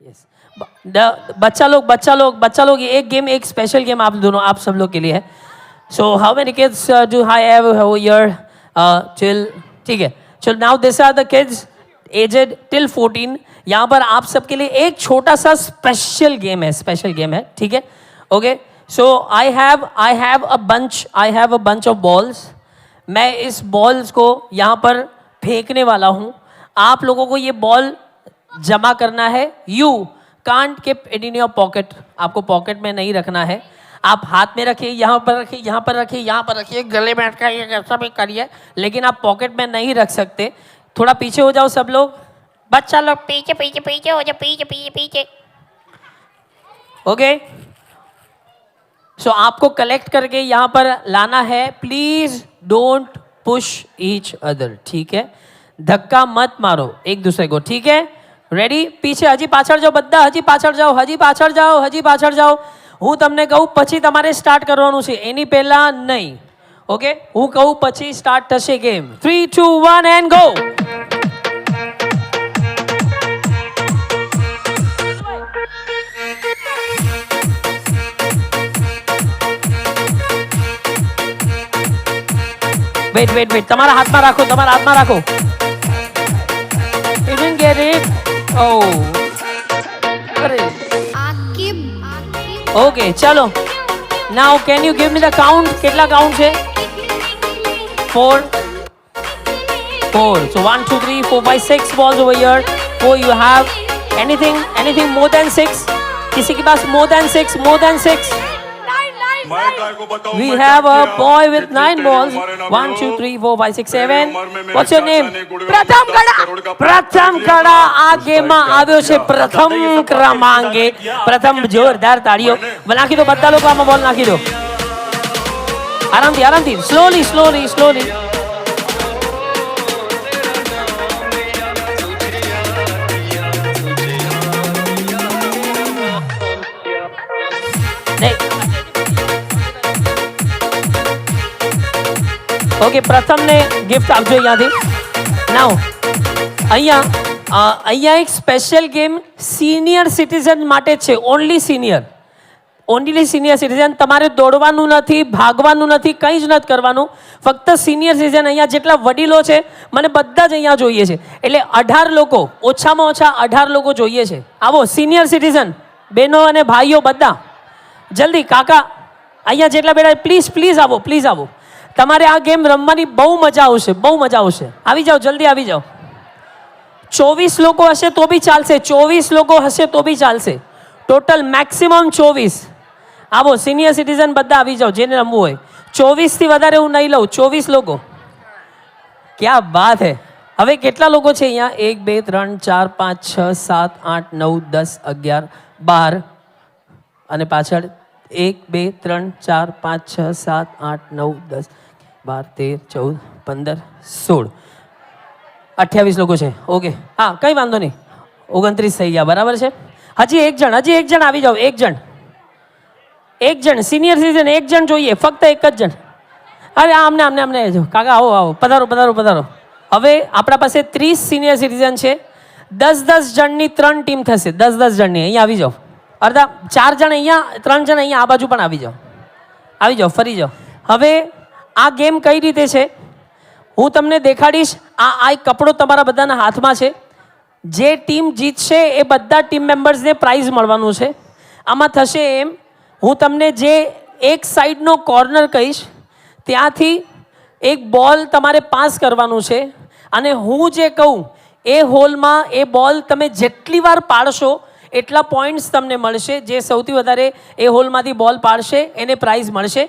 Yes बच्चा लोग एक गेम, एक स्पेशल गेम आप दोनों, आप सब लोग के लिए है. So how many kids do I have here till, ठीक है. चलो now this are the kids aged till 14. यहाँ पर आप सबके लिए एक छोटा सा स्पेशल गेम है, ठीक है. Okay, so I have a bunch of balls. मैं इस बॉल्स को यहाँ पर फेंकने वाला हूँ. आप लोगों को ये बॉल जमा करना है. You can't keep it in your pocket. आपको पॉकेट में नहीं रखना है. आप हाथ में रखिए, यहाँ पर रखिए, यहाँ पर रखिए, यहाँ पर रखिए, गले में अटकाइए, ऐसा भी करिए, लेकिन आप पॉकेट में नहीं रख सकते. थोड़ा पीछे हो जाओ सब लोग. बच्चा लोग पीछे पीछे पीछे हो जाओ, पीछे पीछे पीछे. ओके, सो आपको कलेक्ट करके यहाँ पर लाना है. Please don't push each other, ठीक है. धक्का मत मारो एक दूसरे को, ठीक है. રેડી? પીછે હજી પાછળ જાઓ બધા, હજી પાછળ જાઓ, હજી પાછળ જાઓ. હું તમને કહું પછી તમારે સ્ટાર્ટ કરવાનું છે, એની પહેલા નહીં. ઓકે, હું કહું પછી સ્ટાર્ટ થશે ગેમ. 3 2 1 and go. વેટ તમારા હાથમાં રાખો. You didn't get it. Oh. Okay, chalo. Now can you give me the count? કેટલા count છે? 4. So 1 2 3 4 5 6 balls over here. 4 you have. Anything more than 6? किसी के पास more than 6? We have a boy with 9 balls. 1 2 3 4 5 6 7. What's your name? પ્રથમ કડા આ ગેમમાં આવ્યો છે પ્રથમ ક્રમાંકે. પ્રથમ જોરદાર તાળીઓ નાખી દો બધા લોકો. આમાં બોલ નાખી દો આરામથી. સ્લોલી. ઓકે, પ્રથમને ગિફ્ટ આપજો અહીંયાથી. નાઉ અહીંયા એક સ્પેશિયલ ગેમ સિનિયર સિટીઝન માટે છે. Only senior citizen. તમારે દોડવાનું નથી, ભાગવાનું નથી, કંઈ જ નથી કરવાનું. ફક્ત સિનિયર સિટીઝન. અહીંયા જેટલા વડીલો છે મને બધા જ અહીંયા જોઈએ છે. એટલે 18 લોકો, ઓછામાં ઓછા 18 લોકો જોઈએ છે. આવો સિનિયર સિટીઝન બહેનો અને ભાઈઓ બધા જલ્દી. કાકા અહીંયા જેટલા બેઠા પ્લીઝ આવો. તમારે આ ગેમ રમવાની બહુ મજા આવશે. આવી જાઓ, જલ્દી આવી જાઓ. 24 લોકો હશે તો બી ચાલશે. Total maximum 24. આવો સિનિયર સિટીઝન બધા આવી જાઓ જેને રમવું હોય. 24 થી વધારે હું નહીં લઉં. 24 લોકો. ક્યા બાત હે. હવે કેટલા લોકો છે અહીંયા? 1 2 3 4 5 6 7 8 9 10 11 12 અને પાછળ 1 2 3 4 5 6 7 8 9 10 12 13 14 15 16 28 લોકો છે. ઓકે, હા કંઈ વાંધો નહીં. 29 થઈ ગયા, બરાબર છે. હજી એક જણ આવી જાઓ. એક જણ સિનિયર સિટીઝન. એક જણ જોઈએ, ફક્ત એક જ જણ. અરે આમને જો કાકા આવો પધારો. હવે આપણા પાસે 30 સિનિયર સિટીઝન છે. 10 જણની 3 ટીમ થશે. 10 જણની. અહીંયા આવી જાઓ. 4 જણ અહીંયા, 3 જણ અહીંયા. આ બાજુ પણ આવી જાઓ, ફરી જાઓ. હવે આ ગેમ કઈ રીતે છે હું તમને દેખાડીશ. આ એક કપડો તમારા બધાના હાથમાં છે. જે ટીમ જીતશે એ બધા ટીમ મેમ્બર્સને પ્રાઇઝ મળવાનું છે. આમાં થશે એમ, હું તમને જે એક સાઈડનો કોર્નર કહીશ ત્યાંથી એક બોલ તમારે પાસ કરવાનું છે. અને હું જે કહું એ હોલમાં એ બોલ તમે જેટલી વાર પાડશો એટલા પોઈન્ટ્સ તમને મળશે. જે સૌથી વધારે એ હોલમાંથી બોલ પાડશે એને પ્રાઇઝ મળશે.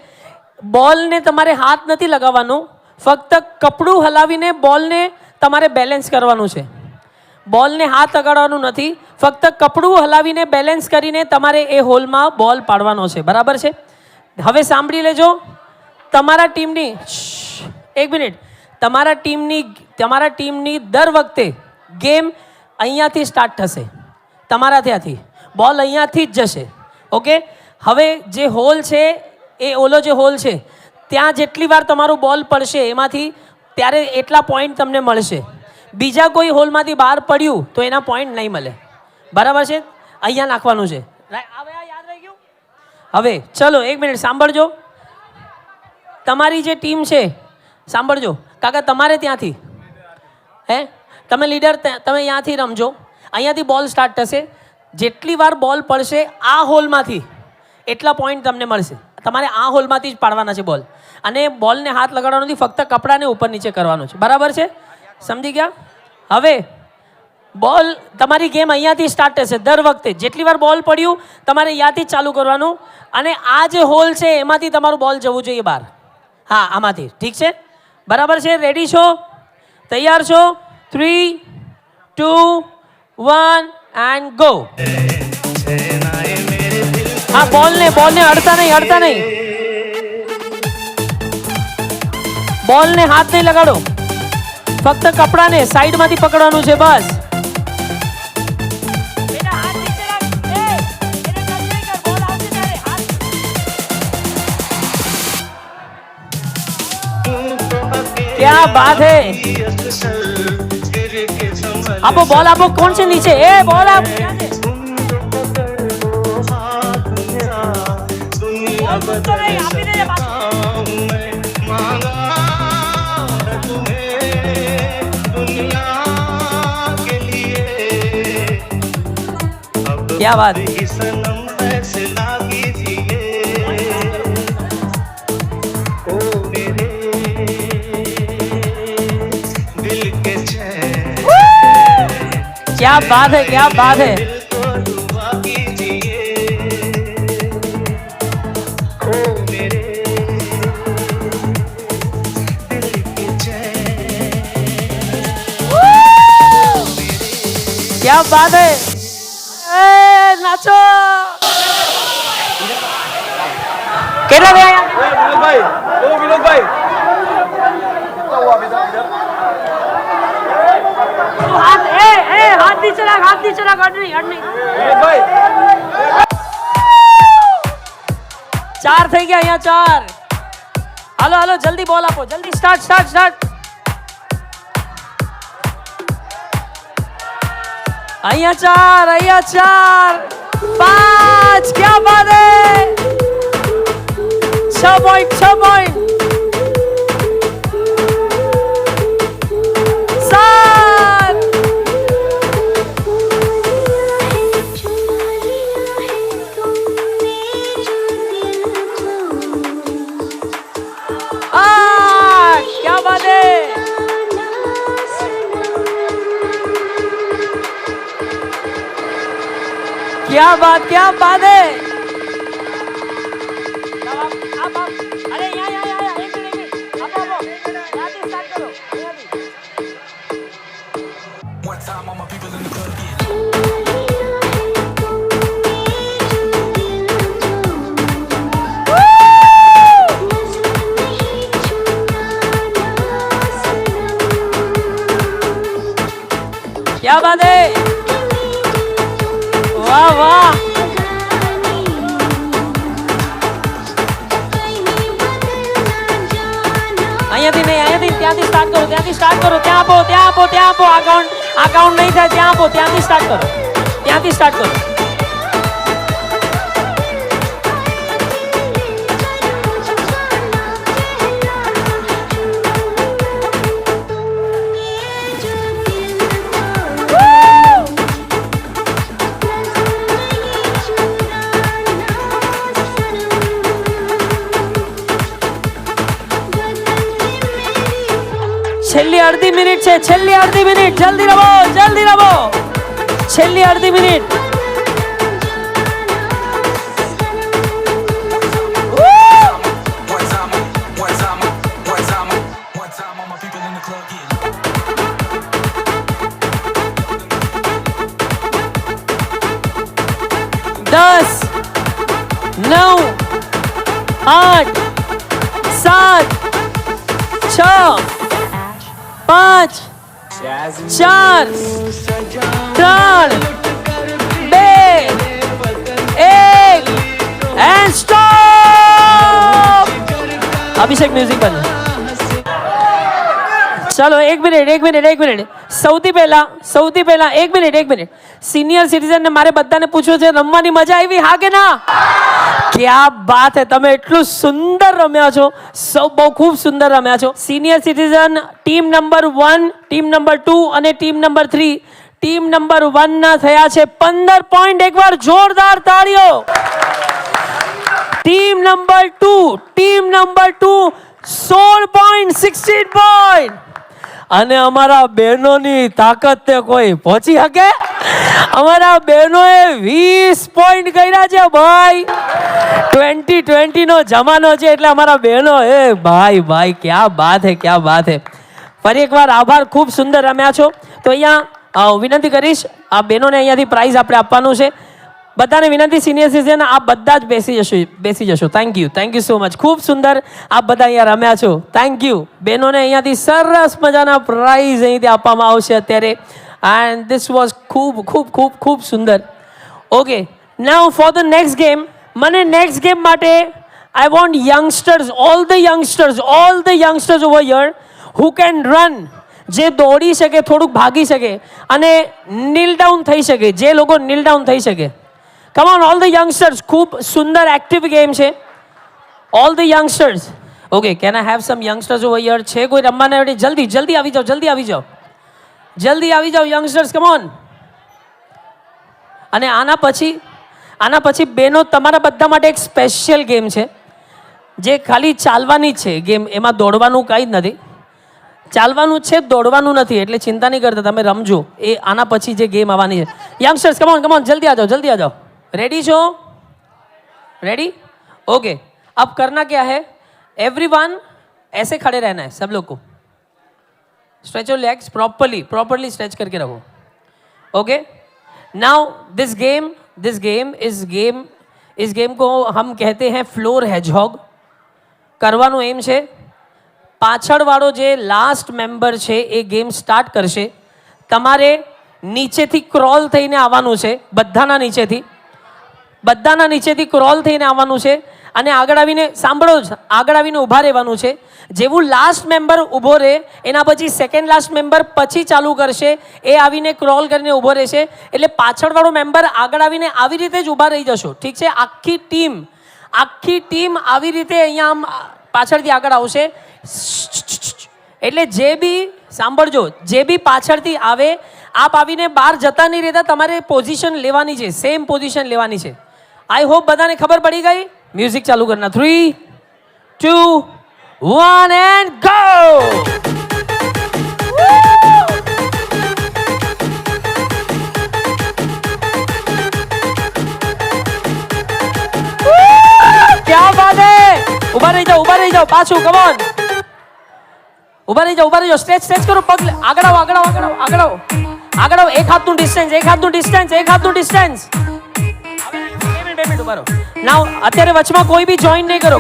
બોલને તમારે હાથ નથી લગાવવાનો, ફક્ત કપડું હલાવીને બોલને તમારે બેલેન્સ કરવાનું છે. બોલને હાથ લગાડવાનું નથી, ફક્ત કપડું હલાવીને બેલેન્સ કરીને તમારે એ હોલમાં બોલ પાડવાનો છે. બરાબર છે? હવે સાંભળી લેજો. તમારા ટીમની એક મિનિટ. તમારા ટીમની દર વખતે ગેમ અહીંયાથી સ્ટાર્ટ થશે. તમારા ત્યાંથી બોલ અહીંયાથી જ જશે. ઓકે, હવે જે હોલ છે એ ઓલો જે હોલ છે ત્યાં જેટલી વાર તમારું બોલ પડશે એમાંથી ત્યારે એટલા પોઈન્ટ તમને મળશે. બીજા કોઈ હોલમાંથી બહાર પડ્યું તો એના પોઈન્ટ નહીં મળે. બરાબર છે? અહીંયા નાખવાનું છે. હવે આ યાદ રહી ગયું. હવે ચલો 1 મિનિટ સાંભળજો. તમારી જે ટીમ છે સાંભળજો કાકા, તમારે ત્યાંથી તમે લીડર તમે અહીંયાથી રમજો. અહીંયાથી બોલ સ્ટાર્ટ થશે. જેટલી વાર બોલ પડશે આ હોલમાંથી એટલા પોઈન્ટ તમને મળશે. તમારે આ હોલમાંથી જ પાડવાના છે બોલ. અને બોલને હાથ લગાડવાનો નથી, ફક્ત કપડાને ઉપર નીચે કરવાનું છે. બરાબર છે? સમજી ગયા? હવે બોલ તમારી ગેમ અહીંયાથી સ્ટાર્ટ થશે. દર વખતે જેટલી વાર બોલ પડ્યું તમારે અહીંયાથી જ ચાલુ કરવાનું. અને આ જે હોલ છે એમાંથી તમારું બોલ જવું જોઈએ બહાર. હા, આમાંથી. ઠીક છે? બરાબર છે? રેડી છો? તૈયાર છો? 3, 2, 1 એન્ડ ગો. હા, બોલને અડતા નહીં. બોલને હાથ નહીં લગાડો, ફક્ત કપડાને સાઈડમાંથી પકડવાનું છે બસ. क्या बात है. आपो बॉल आपो कौन से नीचे बॉल आप क्या बात. क्या बात है, क्या बात है. क्या बात है. नाचो. કેટલા ગયા વિનોદભાઈ? વિનોદભાઈ हाथ नीचे रख, हाथ नीचे रख. हट नहीं. भाई 4 થઈ ગયા અહીંયા 4. હાલો જલ્દી બોલ આપો, જલ્દી સ્ટાર્ટ. અહીંયા 4 5. क्या बात है. 6 પોઈન્ટ 7. क्या बात है. क्या बात है. आप अरे यहाँ 1 मिनट आप यहाँ से स्टार्ट करो. क्या बात है. वाह. અહીંયાથી ત્યાંથી સ્ટાર્ટ કરો. ત્યાં આપો. આ કાઉન્ટ નહીં થાય. ત્યાં આપો. ત્યાંથી સ્ટાર્ટ કરો. છેલ્લી અડધી મિનિટ છે. જલ્દી રમો. છેલ્લી અડધી મિનિટ. દસ 9 8 7 6 5 4 3 2 1 એન્ડ સ્ટોપ. અભિષેક મ્યુઝિક બંધ. ચલો 1 મિનિટ. સૌથી સૌથી પહેલા એક મિનિટ સિનિયર સિટીઝન ને મારે બધાને પૂછવું છે, રમવાની મજા આવી હા કે ના? ક્યા બાત હે, તમે એટલું સુંદર રમ્યા છો, સૌ બહુ ખૂબ સુંદર રમ્યા છો. Senior citizen team number 1, team number 2 અને ટીમ નંબર 3, ટીમ નંબર 1 ના થયા છે 15 પોઈન્ટ. એકવાર જોરદાર તાળીઓ. Team number 2 16 point, 16 point. અને અમારા બહેનોની તાકાત તે કોઈ પહોંચી શકે? અમારા બહેનોએ 20 પોઈન્ટ કર્યા છે ભાઈ. 2020 નો જમાનો છે એટલે અમારા બહેનો ભાઈ ક્યા બાત હે, ક્યા બાત હે. ફરી એકવાર આભાર, ખૂબ સુંદર રમ્યા છો. તો અહીંયા વિનંતી કરીશ, આ બહેનોને અહીંયાથી પ્રાઇઝ આપણે આપવાનું છે. બધાને વિનંતી, સિનિયર સિટીઝન આપ બધા જ બેસી જશો. Thank you so much. ખૂબ સુંદર આપ બધા અહીંયા રમ્યા છો. Thank you. બહેનોને અહીંયાથી સરસ મજાના પ્રાઇઝ અહીંથી આપવામાં આવશે અત્યારે. એન્ડ ધીસ વોઝ ખૂબ સુંદર. Okay, now for the next game. મને નેક્સ્ટ ગેમ માટે I want youngsters, all the youngsters over here who can run, જે દોડી શકે, થોડુંક ભાગી શકે અને નીલ ડાઉન થઈ શકે, જે લોકો નીલ ડાઉન થઈ શકે. Come on all the youngsters. ખૂબ સુંદર એક્ટિવ ગેમ છે. All the youngsters. Okay, can I have some youngsters over here? છે કોઈ રમવાના? જલ્દી આવી જાઓ યંગસ્ટર્સ, કમ ઓન. અને આના પછી બેનો તમારા બધા માટે એક સ્પેશિયલ ગેમ છે, જે ખાલી ચાલવાની જ છે ગેમ. એમાં દોડવાનું કંઈ જ નથી. ચાલવાનું છે, દોડવાનું નથી, એટલે ચિંતા નહીં કરતા, તમે રમજો. એ આના પછી જે ગેમ આવવાની છે. યંગસ્ટર્સ કમ ઓન, જલ્દી आ जाओ. रेडी छो? रेडी? ओके. अब करना क्या है, एवरीवन ऐसे खड़े रहना है, सब लोग को. Stretch your legs properly stretch करके रखो. ओके. नाउ दिस गेम को हम कहते हैं फ्लोर हेजहॉग. करवानो एम છે, પાછળવાળો જે લાસ્ટ મેમ્બર છે એ ગેમ સ્ટાર્ટ કરશે. તમારે નીચેથી ક્રોલ થઈને આવવાનું છે, બધાના નીચેથી ક્રોલ થઈને આવવાનું છે અને આગળ આવીને આગળ આવીને ઊભા રહેવાનું છે. જેવું લાસ્ટ મેમ્બર ઊભો રહે એના પછી સેકન્ડ લાસ્ટ મેમ્બર પછી ચાલુ કરશે, એ આવીને ક્રોલ કરીને ઊભો રહેશે. એટલે પાછળવાળો મેમ્બર આગળ આવીને આવી રીતે જ ઊભા રહી જશો. ઠીક છે? આખી ટીમ આવી રીતે અહીંયા આમ પાછળથી આગળ આવશે. એટલે જે બી પાછળથી આવે, આપ આવીને બહાર જતા નહીં રહેતા, તમારે પોઝિશન લેવાની છે, સેમ પોઝિશન લેવાની છે. આઈ હોપ બધાને ખબર પડી ગઈ. મ્યુઝિક ચાલુ કરના. 3, 2, 1 એન્ડ ગો. क्या बात है. ऊपर रही जाओ पाछू. Come on. ऊपर रही जाओ. स्ट्रेच करो. पग આગળ આવો. એક હાથનું ડિસ્ટન્સ. 2 મિનિટ ઉભા રહો. નાઉ અત્યારે વચમાં કોઈ બી જોઈન નહીં કરો.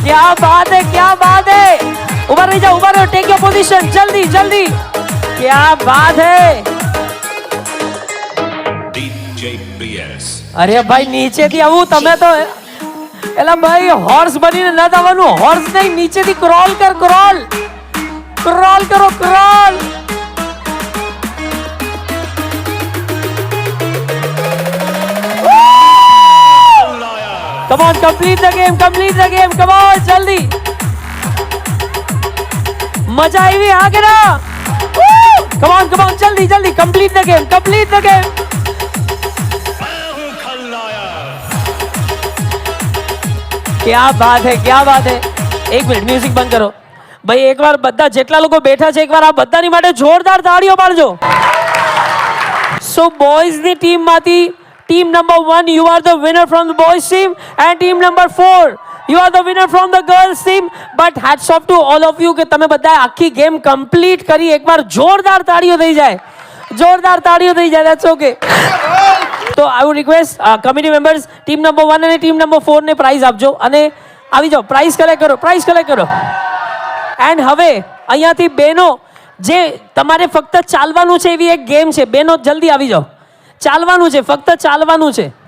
क्या बात है. ऊपर रही जाओ. Take your position. जल्दी. क्या बात है. અરે ભાઈ નીચેથી આવું, તમે તો એલા ભાઈ હોર્સ બનીને ન આવવાનું. હોર્સ નહીં, નીચેથી ક્રોલ કરો. Come on, complete the game. Come on, जल्दी. मजा आई हाँ के ना? Come on, जल्दी. Complete the game. क्या बात है. एक मिनट म्यूजिक बंद करो भाई. एक बार બધા જેટલા લોકો બેઠા છે, એકવાર આ બધાની માટે જોરદાર તાળીઓ પાડજો. સો બોયઝ ની ટીમ માંથી team number 1 you are the winner from the boys team and team number 4 you are the winner from the girls team. But hats of to all of you કે તમે બધા આખી ગેમ કમ્પ્લીટ કરી. એકવાર જોરદાર તાળીઓ થઈ જાય. That's okay. તો I would request committee members, team number 1 અને ટીમ નંબર 4 ને પ્રાઇઝ આપજો અને આવી જાઓ. પ્રાઇઝ કલેક્ટ કરો. એન્ડ હવે અહીંયાથી બહેનો, જે તમારે ફક્ત ચાલવાનું છે એવી એક ગેમ છે. બહેનો જલ્દી આવી જાઓ. ચાલવાનું છે, ફક્ત ચાલવાનું છે.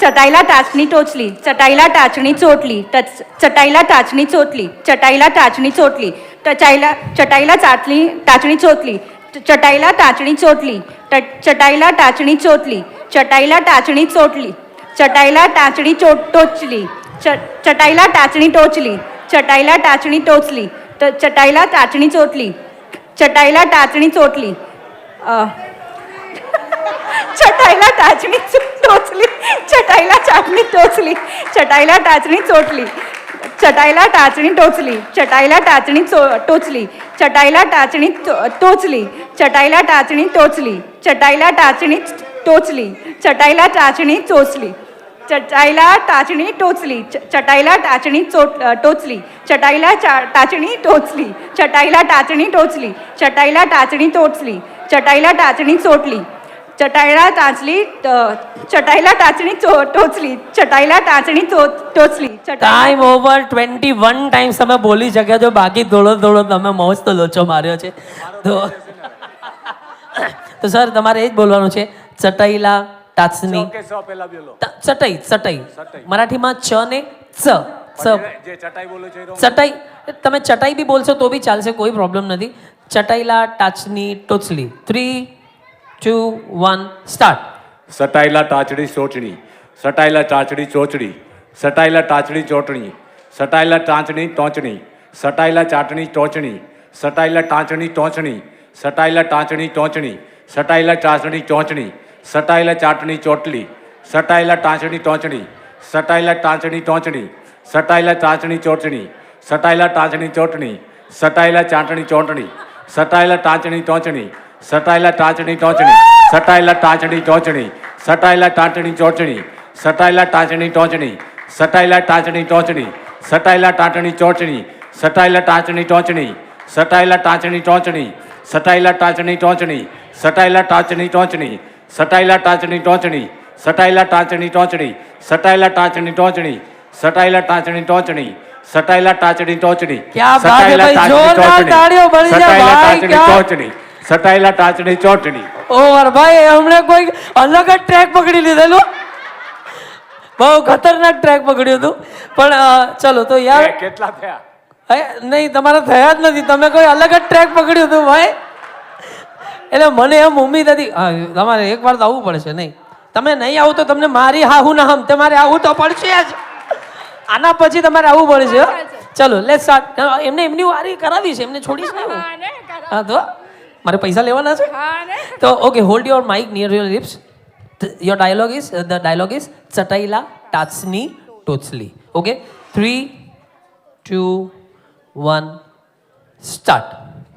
चटाईला टाचणी टोचली, चटाईला टाचणी चोटली, चटाईला टाचणी चोटली, चटाईला टाचणी चोटली, चटाईला टाचणी चोटली, चटाईला टाचणी चोटली, चटाईला टाचणी चोटली, चटाईला टाचणी चोटली, चटाईला टाचणी टोचली, चटाईला टाचणी टोचली, चटाईला टाचणी टोचली, चटाईला टाचणी चोटली, चटाईला टाचणी चोटली, चटाईला टाचणी टोचली, चटाईला टाचणी टोचली, चटाईला टाचणी चोटली, चटाईला टाचणी टोचली, चटाईला टाचणी टोचली, चटाईला टाचणी टोचली, चटाईला टाचणी टोचली, चटाईला टाचणी टोचली, चटाईला टाचणी टोचली, चटाईला टाचणी टोचली, चटाईला टाचणी टोचली, चटाईला टाचणी टोचली, चटाईला टाचणी टोचली, चटाईला टाचणी टोचली, चटाईला टाचणी चोटली, चटाईला टाचली चटाईला टाचणी टोचली, चटाईला टाचणी टोचली. ટાઈમ ઓવર 21 ટાઈમ્સ તમે બોલી શક્યા છો, બાકી થોડો થોડો તમે મસ્ત લોચો માર્યો છે. તો સર તમારે એ જ બોલવાનું છે, ચટાઈલા ટાચની ચટાઈ ચટાઈ મરાઠીમાં ચ ને ચ ચટાઈ તમે ચટાઈ બી બોલશો તો બી ચાલશે, કોઈ પ્રોબ્લેમ નથી. ચટાઈલા ટાચની ટોચલી. 3 2 1 સ્ટાર્ટ. સટાયેલા ટાચડી ચોચડી, સટાયેલા ટાચડી ચોચડી, સટાયેલા ટાચડી ચોટણી, સટાયેલા ટાંચણી ટોચણી, સટાયેલા ચાટણી ટોચણી, સટાયેલા ટાંચણી ટોચણી, સટાયેલા ટાંચણી ટોચણી, સટાયેલા ચાસણી ટોચણી, સટાયેલા ચાટણી ચોટલી, સટાયેલા ટાંચણી ટોચણી, સટાયેલા ટાંચણી ટોચણી, સટાયેલા ચાસણી ચોટણી, સટાયેલા ટાંચણી ચોટણી, સટાયેલા ચાટણી ચોટણી, સટાયેલા ટાંચણી ટોચણી, સટાયેલા ટાંચણી ટોચણી, સટાયેલા ટાંચણી ટોચણી, સટાયેલા ટાંચણી ચોટણી, સટાયેલા ટાંચણી ટોચણી, સટાયેલા ટાંચણી ટોચણી, સટાયેલા ટાંચણી ચોટણી, સટાયેલા ટાંચણી ટોચણી, સટાયેલા ટાંચણી ટોચણી, સટાયેલા ટાંચણી ટોચણી, સટાયેલા ટાંચણી ટોચણી, સટાયેલા ટાંચણી ટોચણી, સટાયેલા ટાંચણી ટોચણી, સટાયેલા ટાંચણી ટોચણી, સટાયેલા ટાંચણી ટોચણી, સટાયેલા ટાંચણી ટોચણી, क्या बात है भाई, जोरदार ताड़ियों बड़ी जाए સટાયેલા भाई. ટાંચણી क्या ટોચણી, સટાયેલા ટાંચણી ચોટણી. ઓવર ભાઈ, હમણે કોઈ અલગ જ ટ્રેક પકડી લીધેલું, બહુ ખતરનાક ટ્રેક પકડ્યું હતું. પણ ચલો તો યાર કેટલા થયા? નહીં, તમારા થયા જ નથી, તમે કોઈ અલગ જ ટ્રેક પકડ્યું હતું ભાઈ. એટલે મને એમ ઉમ્મીદ હતી, હા તમારે એકવાર તો આવવું પડશે. નહીં તમે નહીં આવું તો તમને મારી હાહુ ના હમ, તમારે આવવું તો પડશે જ. આના પછી તમારે આવવું પડશે. ચલો લેટ્સ સ્ટાર્ટ. એમને એમની વારી કરાવી છે, એમને છોડીશ નહીં હું. હા તો મારે પૈસા લેવાના છે. તો okay, hold your mic near your lips. Your dialogue is ચટાઈલા ટાચની ટોચલી. Okay, 3 2 1 start.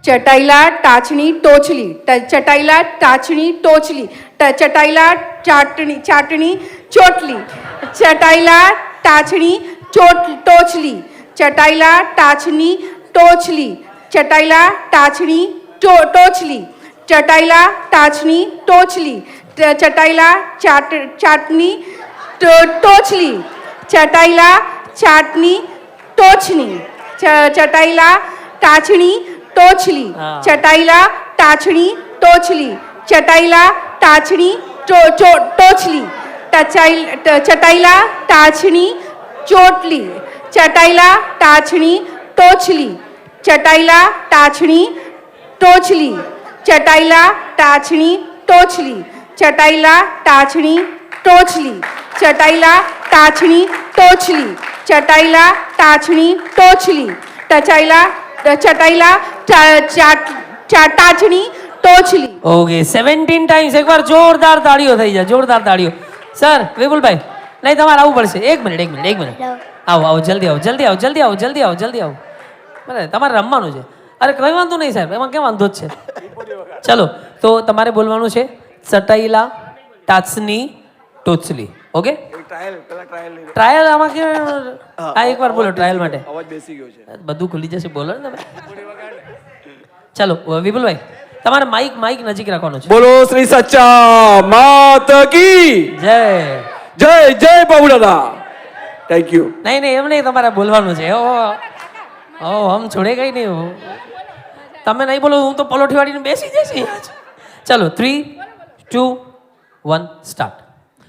चटाईला टाचणी टोचली, चटाईला टाचणी टोचली, चटाईला चाटणी चोटली, चटाईला टाचणी टोचली, चटाईला टाचणी टोचली, चटाईला टाचणी टोचली, चटाईला टाचणी टोचली, चटाईला चाटणी टोचली, चटाईला चाटणी टोचणी, चटाईला टाचणी टोचली, चटाईला टाचणी टोचली, चटाईला टाचणी टोचली, चटाईला टाचणी चोटली, चटाईला टाचणी टोचली, चटाईला टाचणी टोचली, चटाईला टाचणी टोचली, चटाईला टाचणी टोचली, चटाईला टाचणी टोचली, चटाईला टाचणी टोचली, चटाईला टाचणी टोचली. Okay 17 times. એકવાર જોરદાર તાળીઓ થઈ જાય, જોરદાર તાળીઓ. સર વિપુલભાઈ, નહીં તમારે આવવું પડશે. એક મિનિટ આવો આવો, જલ્દી આવો, જલ્દી આવો, જલ્દી આવો, જલ્દી આવો, જલ્દી આવો. બરાબર, તમારે રમવાનું છે. અરે કંઈ વાંધો નહીં સાહેબ, એમાં કેમ વાંધો જ છે. ચલો તો તમારે બોલવાનું છે ચટાઈલા ટાચની ટોચલી. ઓકે, ટ્રાયલ આમાં કે હા એકવાર બોલો ટ્રાયલ માટે. અવાજ બેસી ગયો છે. બધું ખુલી જશે, બોલો ને તમે. ચલો વિપુલભાઈ, તમારે માઇક નજીક રાખવાનું છે. બોલો શ્રી સચ્ચા માત કી જય. જય જય બાબુ દાદા. Thank you. નહીં એમ નહીં, તમારે બોલવાનું છે. ઓ હમ છોડે ગઈ નહીં હો. તમે નહીં બોલો હું તો પલોઠી વાળીને બેસી જઈશ. ચલો 3 2 1 સ્ટાર્ટ.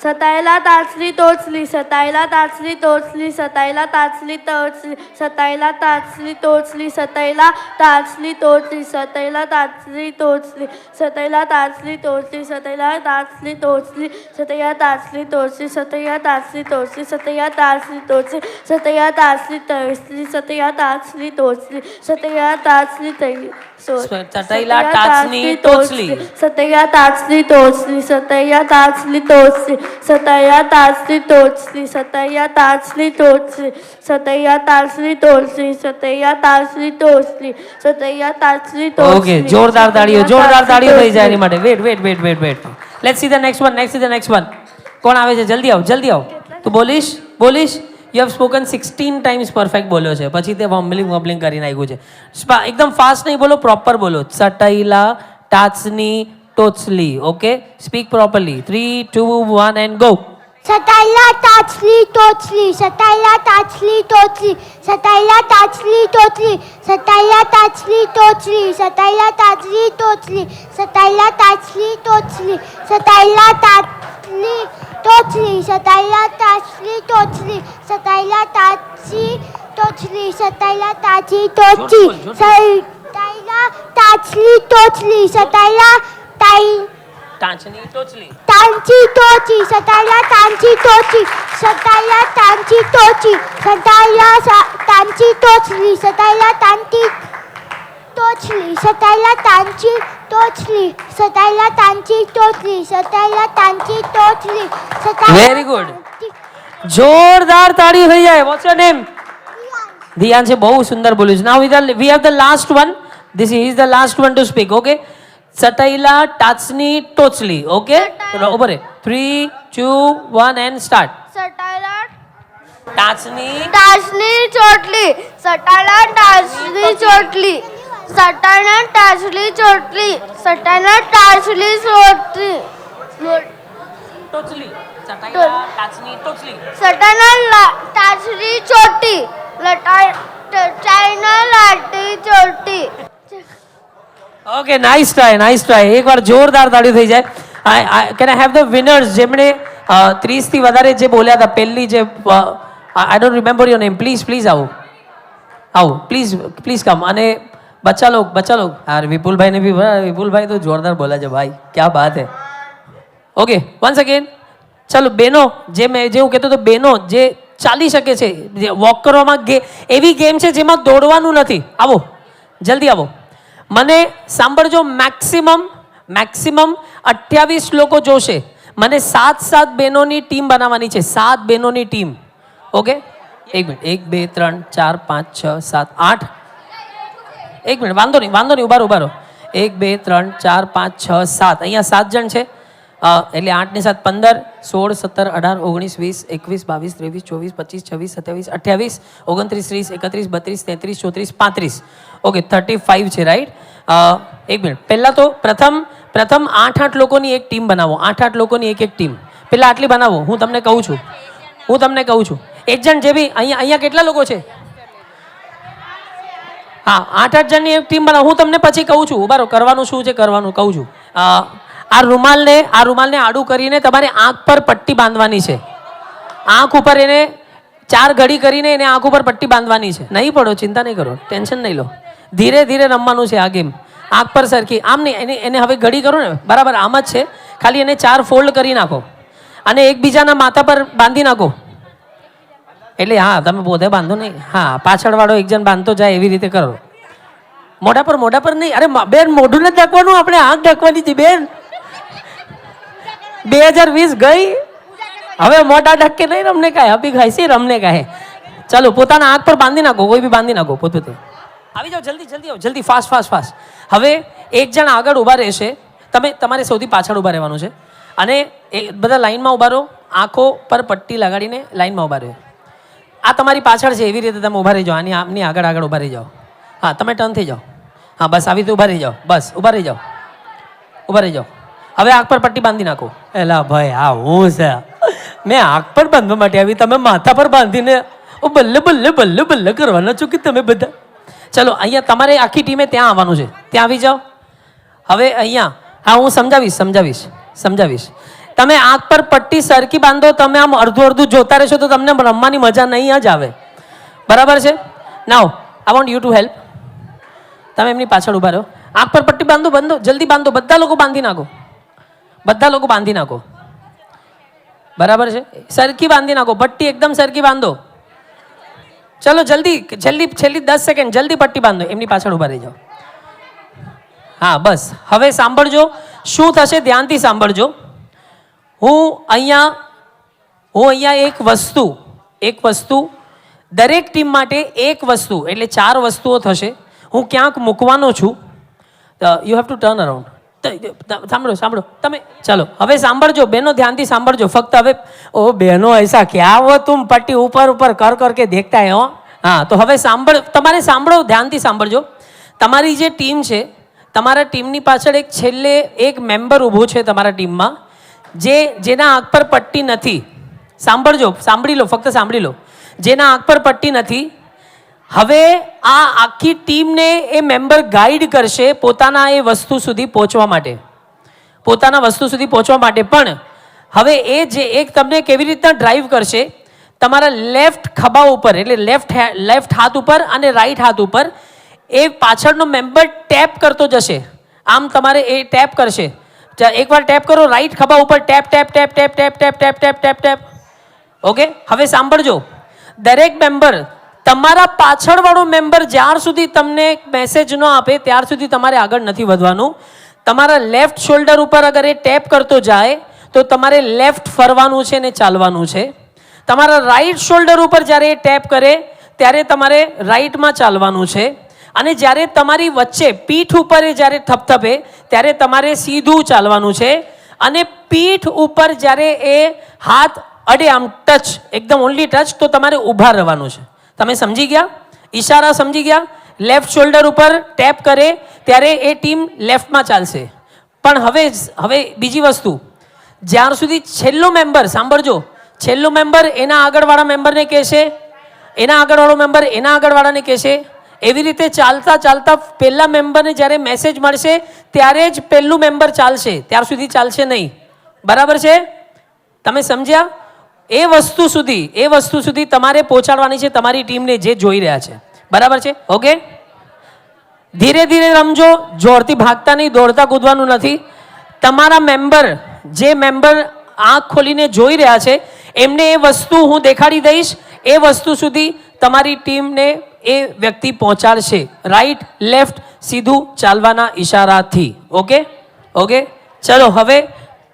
सतायला ताचली टोचली सतायला ताचली टोचली सतायला ताचली टोचली सतायला ताचली टोचली सतायला ताचली टोचली सतायला ताचली टोचली सतायला ताचली टोचली सतायला ताचली टोचली सतया ताचली टोचली सतया ताचली टोचली सतया ताचली टोचली सतया ताचली टोचली सतया ताचली टोचली सतया ताचली चटईला टाचणी टोचली सतया ताचली टोचली सतया ताचली टोचली सतया ताचली टोचली सतया ताचली टोचली सतया ताचली टोचली सतया ताचली टोचली सतया ताचली टोचली ઓકે જોરદાર તાળીઓ થઈ જાય એની માટે wait let's see the next one કોણ આવે છે જલ્દી આવ તું બોલીશ you have spoken 16 times perfect બોલ્યો છે પછી તે વમ્બલિંગ કરી નાખ્યું છે એકદમ ફાસ્ટ નહીં બોલો પ્રોપર બોલો ચટઈલા ટાચની ટોચલી okay speak properly 3 2 1 and go सताइला ताचली टोचली सताइला ताचली टोचली सताइला ताचली टोचली सताइला ताचली टोचली सताइला ताचली टोचली सताइला ताचली टोचली सताइला ताचली टोचली सताइला ताचली टोचली सताइला ताचली टोचली सताइला ताचली टोचली सताइला ताचली टोचली सताइला ટાચની ટોચલી तांची टोची सताइला तांची टोची सताइला तांची टोची सताइला तांची टोचली सताइला तांची टोचली सताइला तांची टोचली सताइला तांची टोचली सताइला तांची टोचली વેરી ગુડ જોરદાર તાળી થઈ જાય વોટ્સ યોર નેમ ધ્યાન છે બહુ સુંદર બોલ્યું છે now we have the last one this is the last one to speak okay ચટઈલા ટાચની ટોચલી ઓકે ઉભરે 3 2 1 એન્ડ સ્ટાર્ટ सटायला ટાચની टाचली चोटली सटायला टाचली चोटली सटायला टाचली चोटली सटायला टाचली चोटली ટોચલી ચટઈલા ટાચની ટોચલી सटायला टाचली चोटी चाइना लाटी चोटी ઓકે નાઇસ ટ્રાય એકવાર જોરદાર તાળી થઈ જાય can I have the winners જેમણે 30 થી વધારે જે બોલ્યા હતા પહેલી જે I don't remember your name please આવો પ્લીઝ કમ અને બચ્ચા લોગ યાર વિપુલભાઈ ને બી વિપુલભાઈ તો જોરદાર બોલા છે ભાઈ ક્યા બાત હે ઓકે વન્સ અગેન ચલો બેનો જે હું કહેતો હતો બેનો જે ચાલી શકે છે જે વોક કરવામાં એવી ગેમ છે જેમાં દોડવાનું નથી આવો જલ્દી આવો મને સાંભળજો મેક્સિમમ 28 લોકો જોશે મને 7 બહેનોની ટીમ બનાવવાની છે 7 બહેનોની ટીમ ઓકે એક મિનિટ 1 2 3 4 5 6 7 8 એક મિનિટ વાંધો નહીં ઉભા રહો 1 2 3 4 5 6 7 અહીંયા 7 જણ છે એટલે 8 ને 7 15 16 17 18 19 20 21 22 23 24 25 26 27 28 29 30 31 32 33 34 35 ઓકે 35 છે રાઈટ એક મિનિટ પહેલાં તો પ્રથમ 8 લોકોની એક ટીમ બનાવો 8 લોકોની એક ટીમ પહેલાં આટલી બનાવો હું તમને કહું છું એક જણ જે બી અહીંયા કેટલા લોકો છે હા 8 જણની એક ટીમ બનાવો હું તમને પછી કહું છું ઉભા રહો કરવાનું શું છે કરવાનું કહું છું આ રૂમાલને આડું કરીને તમારે આંખ પર પટ્ટી બાંધવાની છે આંખ ઉપર એને 4 ઘડી કરીને એને આંખ ઉપર પટ્ટી બાંધવાની છે નહીં પડો ચિંતા નહીં કરો ટેન્શન નહીં લો ધીરે ધીરે રમવાનું છે આ ગેમ આંખ પર સરખી આમ નહીં એને હવે ઘડી કરો ને બરાબર આમ જ છે ખાલી એને 4 ફોલ્ડ કરી નાખો અને એકબીજાના માથા પર બાંધી નાખો એટલે હા તમે પોતે બાંધો નહીં હા પાછળવાળો એક જણ બાંધતો જાય એવી રીતે કરો મોઢા પર નહીં અરે બેન મોઢું નથી ઢાંકવાનું આપણે આંખ ઢાંકવાની છે બેન 2020 ગઈ હવે મોઢા ઢાંકે નહીં રમને કાંઈ અભી ખાઈશી રમને કાંઈ ચાલો પોતાના આંખ પર બાંધી નાખો કોઈ બી બાંધી નાખો પોતે આવી જાઓ જલ્દી ફાસ્ટ હવે એક જણ આગળ ઊભા રહેશે તમારે સૌથી પાછળ ઊભા રહેવાનું છે અને બધા લાઈનમાં ઊભા રહો આંખો પર પટ્ટી લગાડીને લાઈનમાં ઊભા રહો આ તમારી પાછળ છે એવી રીતે તમે ઊભા રહી જાઓ આની આગળ ઊભા રહી જાઓ હા તમે ટર્ન થઈ જાઓ હા બસ આવી રીતે ઊભા રહી જાઓ બસ ઊભા રહી જાઓ હવે આંખ પર પટ્ટી બાંધી નાખો એલા ભાઈ આ હું છે મેં આંખ પર બાંધવા માટે આવી તમે માથા પર બાંધીને બલ્લે કરવાના છો કે તમે બધા ચલો અહીંયા તમારે આખી ટીમે ત્યાં આવવાનું છે ત્યાં આવી જાઓ હવે અહીંયા હા હું સમજાવીશ તમે આંખ પર પટ્ટી સરખી બાંધો, તમે આમ અડધું અડધું જોતા રહેશો તો તમને રમવાની મજા નહીં જ આવે. બરાબર છે? Now I want you to help. તમે એમની પાછળ ઊભા રહો. આંખ પર પટ્ટી બાંધો, બાંધો, જલ્દી બાંધો. બધા લોકો બાંધી નાખો, બધા લોકો બાંધી નાખો. બરાબર છે? સરખી બાંધી નાખો, પટ્ટી એકદમ સરખી બાંધો. ચલો જલ્દી જલ્દી, છેલ્લી 10 સેકન્ડ, જલ્દી પટ્ટી બાંધો. એમની પાછળ ઊભા રહી જાઓ. હા બસ. હવે સાંભળજો શું થશે, ધ્યાનથી સાંભળજો. હું અહીંયા એક વસ્તુ દરેક ટીમ માટે એક વસ્તુ એટલે 4 વસ્તુઓ થશે. હું ક્યાંક મૂકવાનો છું. You have to turn around. સાંભળો તમે. ચલો હવે સાંભળજો બહેનો, ધ્યાનથી સાંભળજો. ફક્ત હવે ઓ બહેનો ऐसा क्या हो तुम पट्टी ऊपर ऊपर कर करके देखता है हो. હા તો હવે તમારે સાંભળો, ધ્યાનથી સાંભળજો. તમારી જે ટીમ છે, તમારા ટીમની પાછળ એક છેલ્લે એક મેમ્બર ઊભો છે તમારા ટીમમાં, જેના આંખ પર પટ્ટી નથી. સાંભળજો, સાંભળી લો, ફક્ત સાંભળી લો. જેના આંખ પર પટ્ટી નથી. હવે આ આખી ટીમને એ મેમ્બર ગાઈડ કરશે પોતાના એ વસ્તુ સુધી પહોંચવા માટે, પણ હવે એ જે એક તમને કેવી રીતના ડ્રાઈવ કરશે, તમારા લેફ્ટ ખભા ઉપર એટલે લેફ્ટ હાથ ઉપર અને રાઈટ હાથ ઉપર એ પાછળનો મેમ્બર ટેપ કરતો જશે. આમ તમારે એ ટેપ કરશે. એકવાર ટેપ કરો, રાઈટ ખભા ઉપર tap tap tap tap tap tap tap tap tap tap. Okay, હવે સાંભળજો. દરેક મેમ્બર, તમારા પાછળવાળો મેમ્બર જ્યાર સુધી તમને મેસેજ ન આપે ત્યાર સુધી તમારે આગળ નથી વધવાનું. તમારા લેફ્ટ શોલ્ડર ઉપર અગર એ ટેપ કરતો જાય તો તમારે લેફ્ટ ફરવાનું છે ને ચાલવાનું છે. તમારા રાઈટ શોલ્ડર ઉપર જ્યારે એ ટેપ કરે ત્યારે તમારે રાઈટમાં ચાલવાનું છે. અને જ્યારે તમારી વચ્ચે પીઠ ઉપર એ જ્યારે થપથપે ત્યારે તમારે સીધું ચાલવાનું છે. અને પીઠ ઉપર જ્યારે એ હાથ અડે, આમ ટચ, એકદમ ઓનલી ટચ, તો તમારે ઊભા રહેવાનું છે. તમે સમજી ગયા? ઈશારા સમજી ગયા? લેફ્ટ શોલ્ડર ઉપર ટેપ કરે ત્યારે એ ટીમ લેફ્ટમાં ચાલશે. પણ હવે બીજી વસ્તુ, જ્યાર સુધી છેલ્લો મેમ્બર, સાંભળજો, છેલ્લો મેમ્બર એના આગળવાળા મેમ્બરને કહેશે, એના આગળવાળો મેમ્બર એના આગળવાળાને કહેશે. એવી રીતે ચાલતા ચાલતા પહેલા મેમ્બરને જ્યારે મેસેજ મળશે ત્યારે જ પહેલું મેમ્બર ચાલશે, ત્યાર સુધી ચાલશે નહીં. બરાબર છે? તમે સમજ્યા? એ વસ્તુ સુધી તમારે પહોંચાડવાની છે તમારી ટીમને જે જોઈ રહ્યા છે. બરાબર છે? ઓકે, ધીરે ધીરે રમજો, જોરથી ભાગતા નહીં, દોડતા કૂદવાનું નથી. તમારા મેમ્બર, જે મેમ્બર આંખ ખોલીને જોઈ રહ્યા છે એમને એ વસ્તુ હું દેખાડી દઈશ. એ વસ્તુ સુધી તમારી ટીમને એ વ્યક્તિ પહોંચાડશે, રાઈટ લેફ્ટ સીધું ચાલવાના ઈશારાથી. ઓકે, ચલો હવે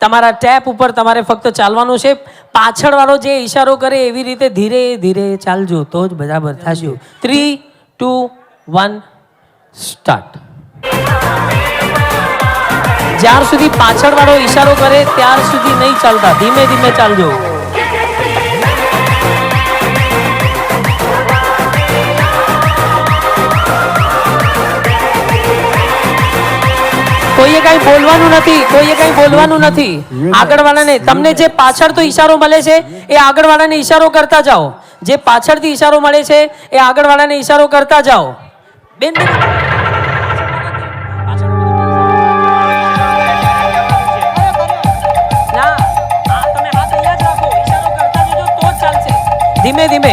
તમારા ટેપ ઉપર તમારે ફક્ત ચાલવાનું છે. પાછળવાળો જે ઈશારો કરે એવી રીતે ધીરે ધીરે ચાલજો તો જ બરાબર થશે. 3, 2, 1 સ્ટાર્ટ. જ્યાર સુધી પાછળવાળો ઈશારો કરે ત્યાર સુધી નહીં ચાલતા, ધીમે ધીમે ચાલજો. કોઈએ કઈ બોલવાનું નથી, આગળવાળાને. તમને જે પાછળ તો ઈશારો મળે છે એ આગળવાળાને ઈશારો કરતા જાઓ. જે પાછળથી ઈશારો મળે છે એ આગળવાળાને ઈશારો કરતા જાઓ. બેન, ધીમે ધીમે.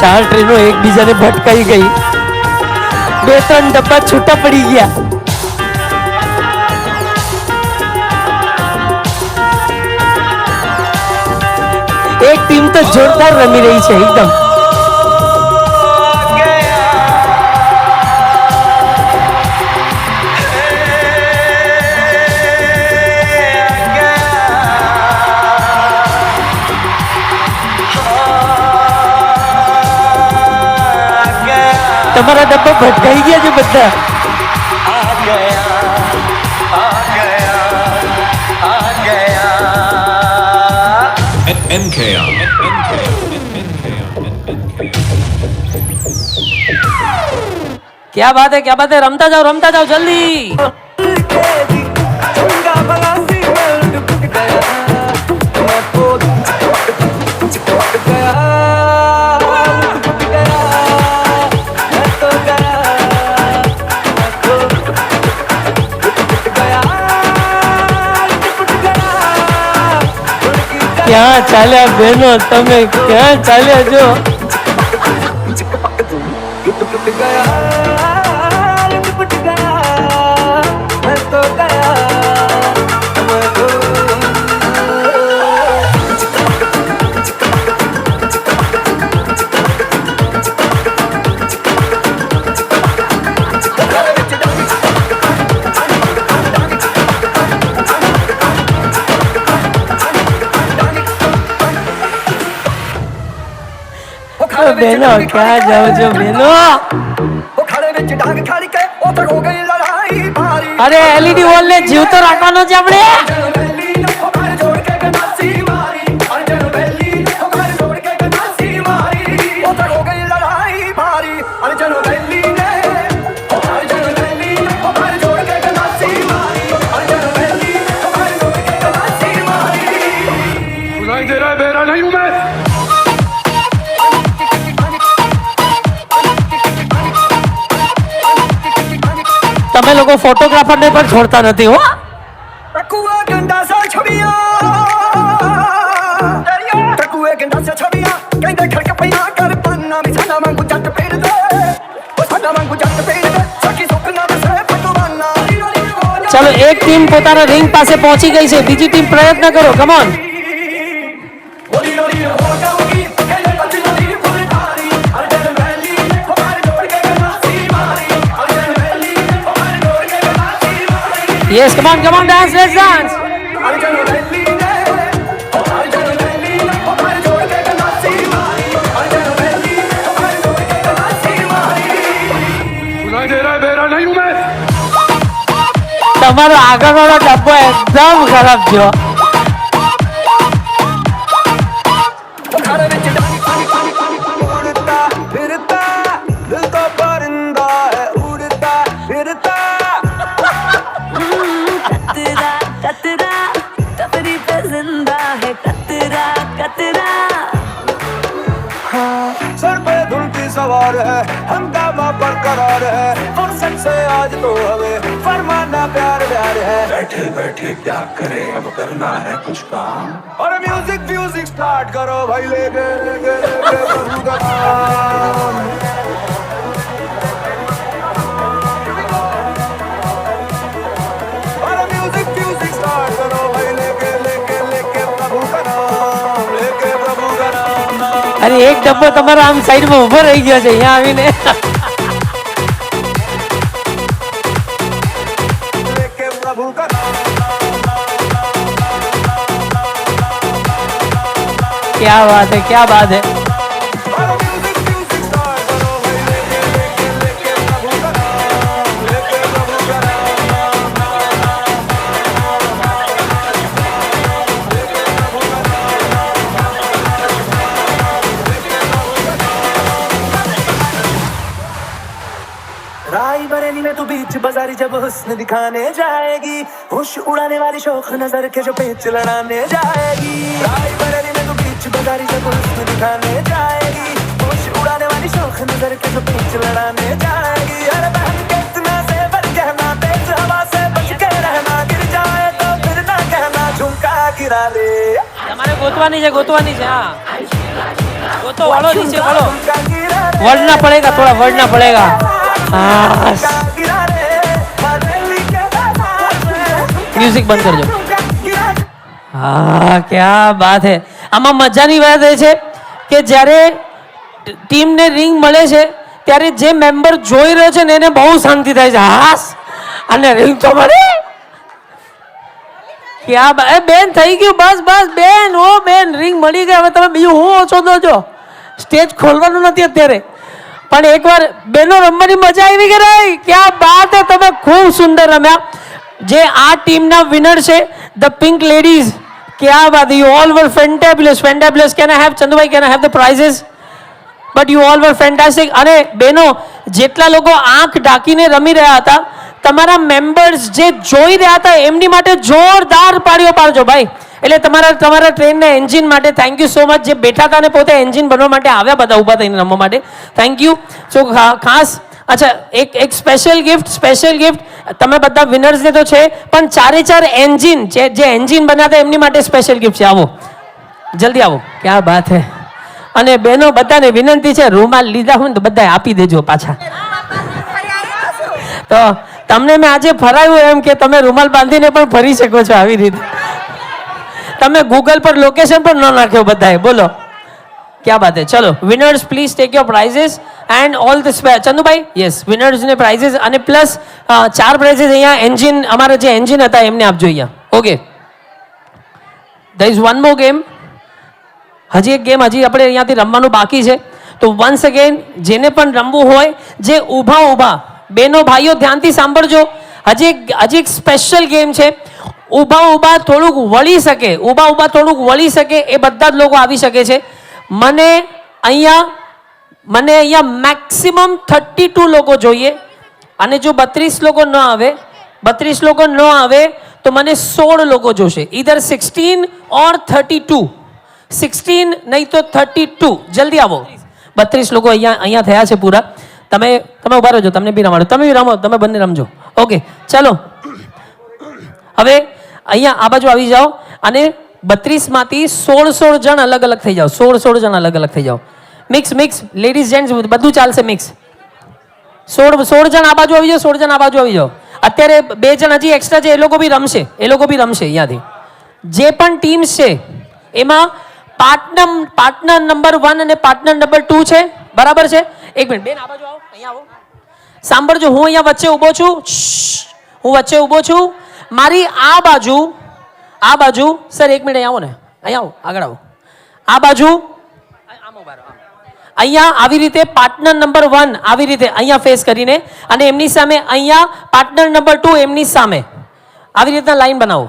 ચાર ટ્રેનો એકબીજાને ભટકાઈ ગઈ, 2-3 ડબ્બા છૂટા પડી ગયા. એક ટીમ તો જોરદાર રમી રહી છે એકદમ. તમારા ડબ્બા ભટકાઈ ગયા છે બધા. MKR. क्या बात है, क्या बात है. रमता जाओ जल्दी. ક્યાં ચાલ્યા બહેનો તમે, ક્યાં ચાલ્યા જો. બહેનો ક્યાં જાઓ છો બહેનો. અરે એલઈડી વોલ ને જીવતો રાખવાનો છે આપણે. તમે લોકો ફોટોગ્રાફર ને પણ છોડતા નથી હો. ચલો એક ટીમ પોતાના રિંગ પાસે પહોંચી ગઈ છે, બીજી ટીમ પ્રયત્ન કરો. Come on. Yes, come on, dance, let's dance. તમારો આગળવાળો ડબ્બો એકદમ ખરાબ થયો. सर पे धुल की सवार है, हम दावा बरकरार है, फुर्सत से आज तो हमें फरमाना प्यार प्यार है. बैठे बैठे क्या करे, अब करना है कुछ काम. और म्यूजिक स्टार्ट करो भाई, लेके प्रभु का नाम. और म्यूजिक स्टार्ट करो भाई, लेके प्रभु का नाम, लेके प्रभु का नाम. અરે એક ડબ્બો તમારો આમ સાઈડમાં ઉભો રહી ગયો છે અહીંયા આવીને. क्या बात है, क्या बात है. रायबरेली में तू बीच बाजारी जब हुस्न दिखाने जाएगी, होश उड़ाने वाली शौक नजर के जो पेच लड़ाने जाएगी. रायबरेली में तू बीच बाजारी जब हुस्न दिखाने जाएगी, होश उड़ाने वाली शौक नजर के जो पेच लड़ाने जाएगी. अरे बहन के इतना से बर कहना, तेज हवा से बच के रहना, गिर जाए तो फिर ना कहना झुमका गिरा ले. તમારે ગોતવાની છે હા. ગોતો વાળો નીચે વાળો. વળના પડેગા, થોડા વળના પડેગા. म्यूजिक बंद कर दो. हाँ क्या बात है. આમાં મજાની વાત એ છે કે જ્યારે ટીમને રિંગ મળે છે ત્યારે જે મેમ્બર જોઈ રહ્યો છે ને એને બહુ શાંતિ થાય છે. હાસ અને રિંગ તો મળે. ક્યાં બેન થઈ ગયું, બસ બેન. ઓ બેન રિંગ મળી ગઈ, હવે તમે બીજું હું ઓછો દો છો. સ્ટેજ ખોલવાનું નથી અત્યારે, પણ એકવાર બેનો રમવાની મજા આવી કે નહીં? ક્યાં બાત હે, તમે ખૂબ સુંદર રમ્યા. જે આ ટીમના વિનર છે ધ પિંક લેડીઝ, ક્યાં બાત. You all were fantabulous. Can I have Chandubhai, can I have the prizes? But you all were fantastic. અને બહેનો, જેટલા લોકો આંખ ઢાંકીને રમી રહ્યા હતા, તમારા મેમ્બર્સ જે જોઈ રહ્યા હતા એમની માટે જોરદાર તાળીઓ પાડજો ભાઈ. એટલે તમારા ટ્રેનના એન્જિન માટે થેન્ક યુ સો મચ. જે બેઠા હતા ને પોતે એન્જિન બનવા માટે આવ્યા બધા ઊભા થઈને રમવા માટે, થેન્ક યુ. સો ખાસ અચ્છા એક સ્પેશિયલ ગિફ્ટ તમે બધા વિનર્સને તો છે, પણ 4 એન્જિન જે એન્જિન બન્યા હતા એમની માટે સ્પેશિયલ ગિફ્ટ છે. આવો જલ્દી આવો. ક્યાં વાત હે. અને બહેનો બધાને વિનંતી છે, રૂમાલ લીધા હોય ને તો બધા આપી દેજો પાછા. તો તમને મેં આજે ફરાયું એમ કે તમે રૂમાલ બાંધીને પણ ફરી શકો છો આવી રીતે. તમે ગૂગલ પર લોકેશન પણ ન નાખ્યો બધાએ. બોલો ક્યાં બાત હે. ચલો winners please take your prizes and all the Chandubhai. Yes, વિનર્સને પ્રાઇઝીસ અને પ્લસ 4 પ્રાઇઝીસ અહીંયા એન્જિન, અમારા જે એન્જિન હતા એમને આપજો અહીંયા. Okay, there is one more game. હજી એક ગેમ હજી આપણે અહીંયાથી રમવાનું બાકી છે. તો વન્સ અગેન જેને પણ રમવું હોય, જે ઊભા બહેનો ભાઈઓ ધ્યાનથી સાંભળજો. હજી એક સ્પેશિયલ ગેમ છે. ઊભા થોડુંક વળી શકે એ બધા જ લોકો આવી શકે છે. મને અહીંયા મેક્સિમમ 32 લોકો જોઈએ. અને જો 32 લોકો ન આવે તો મને 16 લોકો જોશે. ઈધર 16 ઓર 32. 16 નહીં તો 32. જલ્દી આવો. 32 લોકો અહીંયા થયા છે પૂરા. તમે ઉભા રહેજો, તમને બી રમાડો. તમે બી રમો, તમે બંને રમજો. ઓકે ચલો, હવે અહીંયા આ બાજુ આવી જાઓ અને 32 માંથી 16 જણ અલગ અલગ થઈ જાઓ. 16 જણ અલગ અલગ થઈ જાઓ. મિક્સ લેડીઝ જેન્ટ્સ બધું ચાલશે. મિક્સ 16 જણ આ બાજુ આવી જાઓ. 16 જણ આ બાજુ આવી જાઓ. અત્યારે 2 જણ હજી એક્સ્ટ્રા છે, એ લોકો બી રમશે અહીંયાથી. જે પણ ટીમ્સ છે એમાં પાર્ટનર નંબર 1 અને પાર્ટનર નંબર 2 છે. બરાબર છે? એક મિનિટ બેન, આ બાજુ આવો, અહીંયા આવો. સાંભળજો, હું અહીંયા વચ્ચે ઊભો છું. મારી આ બાજુ સર એક મિનિટ અહીંયા આવો ને, અહીંયા આવો, આગળ આવો. આ બાજુ અહીંયા આવી રીતે પાર્ટનર નંબર 1 આવી રીતે અહીંયા ફેસ કરીને, અને એમની સામે અહીંયા પાર્ટનર નંબર 2 એમની સામે આવી રીતના લાઈન બનાવો.